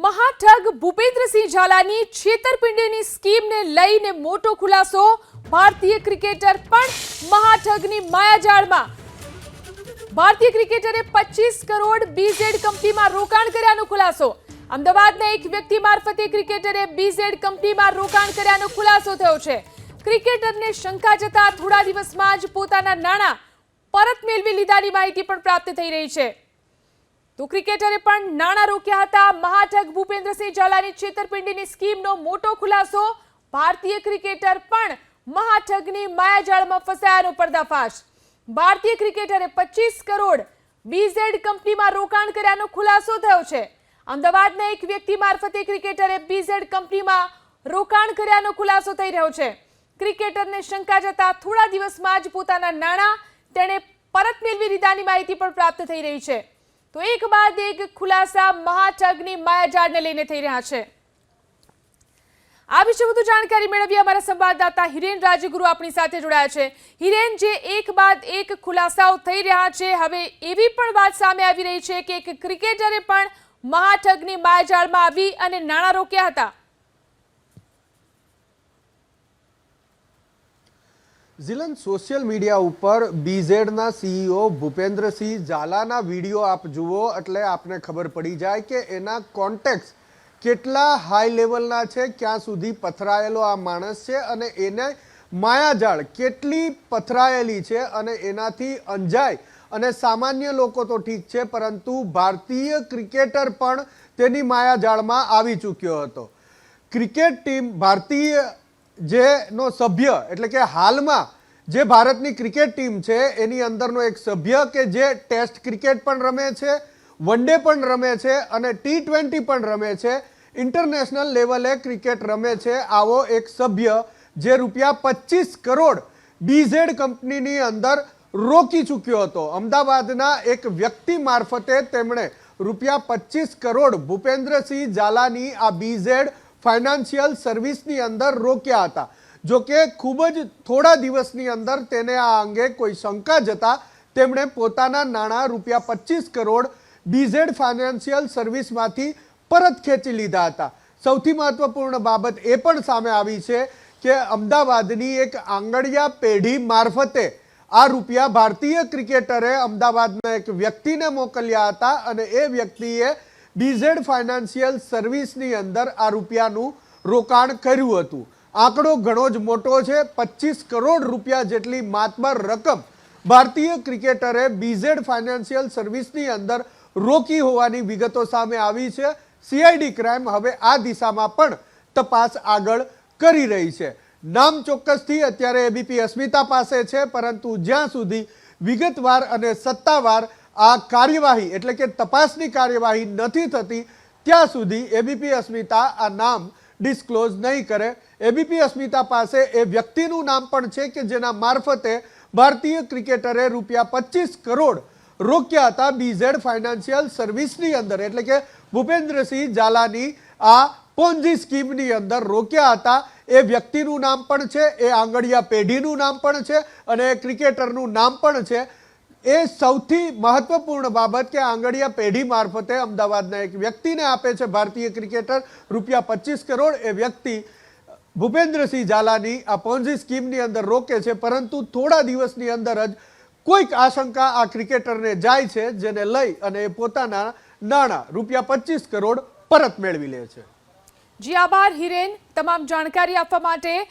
મહાઠગ ભૂપેન્દ્રસિંહ ઝાલાની છેતરપિંડીની સ્કીમને લઈને મોટો ખુલાસો। ભારતીય ક્રિકેટર પણ મહાઠગની માયાજાળમાં। ભારતીય ક્રિકેટરે 25 કરોડ બીઝેડ કંપનીમાં રોકાણ કર્યાનો ખુલાસો। અમદાવાદના એક વ્યક્તિ મારફતે ક્રિકેટરે બીઝેડ કંપનીમાં રોકાણ કર્યાનો ખુલાસો થયો છે। ક્રિકેટરને શંકા જતા થોડા દિવસમાં જ પોતાના નાણાં પરત મેળવી લીધાની માહિતી પણ પ્રાપ્ત થઈ રહી છે। તો ક્રિકેટરે પણ નાણાં રોક્યા હતા। મહાઠગ ભૂપેન્દ્રસિંહ ઝાલાની છેતરપિંડીની સ્કીમનો મોટો ખુલાસો। ભારતીય ક્રિકેટર પણ મહાઠગની માયાજાળમાં ફસાયાનો પર્દાફાશ। ભારતીય ક્રિકેટરે 25 કરોડ બીઝેડ કંપનીમાં રોકાણ કર્યાનો ખુલાસો થયો છે। અમદાવાદના એક વ્યક્તિ મારફતે ક્રિકેટરે બીઝેડ કંપનીમાં રોકાણ કર્યાનો ખુલાસો થઈ રહ્યો છે। ક્રિકેટરને શંકા જતા થોડા દિવસમાં જ પોતાના નાણાં તેણે પરત મેળવી લીધાની માહિતી પણ પ્રાપ્ત થઈ રહી છે। તો એક બાદ એક ખુલાસા મહાઠગની માયાજાળને લઈને થઈ રહ્યા છે। આ વિશે વધુ જાણકારી મેળવી અમારા સંવાદદાતા હિરેન રાજગુરુ આપણી સાથે જોડાયા છે। હિરેન, જે એક બાદ એક ખુલાસાઓ થઈ રહ્યા છે, હવે એવી પણ વાત સામે આવી રહી છે કે એક ક્રિકેટરે પણ મહાઠગની માયાજાળમાં આવી અને નાણાં રોક્યા હતા। જીલન, સોશિયલ મીડિયા ઉપર બીઝેડના સીઈઓ ભૂપેન્દ્રસિંહ ઝાલાના વિડીયો આપ જુઓ એટલે આપને ખબર પડી જાય કે એના કોન્ટેક્ટ કેટલા હાઈ લેવલના છે, ક્યાં સુધી પથરાયેલો આ માણસ છે અને એને માયાજાળ કેટલી પથરાયેલી છે અને એનાથી અંજાય અને સામાન્ય લોકો તો ઠીક છે, પરંતુ ભારતીય ક્રિકેટર પણ તેની માયાજાળમાં આવી ચૂક્યો હતો। ક્રિકેટ ટીમ ભારતીય જેનો સભ્ય એટલે કે હાલમાં જે ભારતની ક્રિકેટ ટીમ છે એની અંદરનો એક સભ્ય કે જે ટેસ્ટ ક્રિકેટ પણ રમે છે, વન ડે પણ રમે છે અને T20 પણ રમે છે, ઇન્ટરનેશનલ લેવલે ક્રિકેટ રમે છે, આવો એક સભ્ય જે રૂપિયા 25 કરોડ બીઝેડ કંપનીની અંદર રોકી ચૂક્યો હતો। અમદાવાદના એક વ્યક્તિ મારફતે તેમણે રૂપિયા 25 કરોડ ભૂપેન્દ્રસિંહ ઝાલાની આ બીઝેડ ફાઇનાન્શિયલ સર્વિસની અંદર રોક્યા હતા। જો કે ખૂબ જ થોડા દિવસની અંદર તેને આ અંગે કોઈ શંકા જતા તેમણે પોતાના નાણાં રૂપિયા 25 કરોડ બીઝેડ ફાઇનાન્શિયલ સર્વિસમાંથી પરત ખેંચી લીધા હતા। સૌથી મહત્વપૂર્ણ બાબત એ પણ સામે આવી છે કે અમદાવાદની એક આંગડિયા પેઢી મારફતે આ રૂપિયા ભારતીય ક્રિકેટરે અમદાવાદના એક વ્યક્તિને મોકલ્યા હતા અને એ વ્યક્તિએ બીઝેડ ફાઇનાન્શિયલ સર્વિસની અંદર આ રૂપિયાનું રોકાણ કર્યું હતું। આંકડો ઘણો જ મોટો છે। 25 કરોડ રૂપિયા જેટલી માતબર રકમ ભારતીય ક્રિકેટરે બીઝેડ ફાઇનાન્શિયલ સર્વિસની અંદર રોકી હોવાની વિગતો સામે આવી છે। સીઆઈડી ક્રાઇમ હવે આ દિશામાં પણ તપાસ આગળ કરી રહી છે। નામ ચોક્કસથી અત્યારે એબીપી અસ્મિતા પાસે છે, પરંતુ જ્યાં સુધી વિગતવાર અને સત્તાવાર આ કાર્યવાહી એટલે કે તપાસની કાર્યવાહી નથી થતી ત્યાં સુધી એબીપી અસ્મિતા આ નામ ડિસ્ક્લોઝ નહીં કરે। એબીપી અસ્મિતા પાસે એ વ્યક્તિનું નામ પણ છે કે જેના મારફતે ભારતીય ક્રિકેટરે રૂપિયા 25 કરોડ રોક્યા હતા બીઝેડ ફાઇનાન્શિયલ સર્વિસની અંદર, એટલે કે ભૂપેન્દ્રસિંહ ઝાલાની આ પોન્જી સ્કીમની અંદર રોક્યા હતા। એ વ્યક્તિનું નામ પણ છે, એ આંગડિયા પેઢીનું નામ પણ છે અને ક્રિકેટરનું નામ પણ છે। એ સૌથી મહત્વપૂર્ણ બાબત કે આંગડિયા પેઢી મારફતે અમદાવાદના એક વ્યક્તિને આપે છે ભારતીય ક્રિકેટર રૂપિયા 25 કરોડ। એ વ્યક્તિ ભૂપેન્દ્રસિંહ ઝાલાની આ પોન્જી સ્કીમની અંદર રોકે છે, પરંતુ થોડા દિવસની અંદર જ કોઈક આશંકા આ ક્રિકેટરને જાય છે, જેને લઈ અને એ પોતાના નાણાં રૂપિયા 25 કરોડ પરત મેળવી લે છે। જી આભાર હિરેન, તમામ જાણકારી આપવા માટે।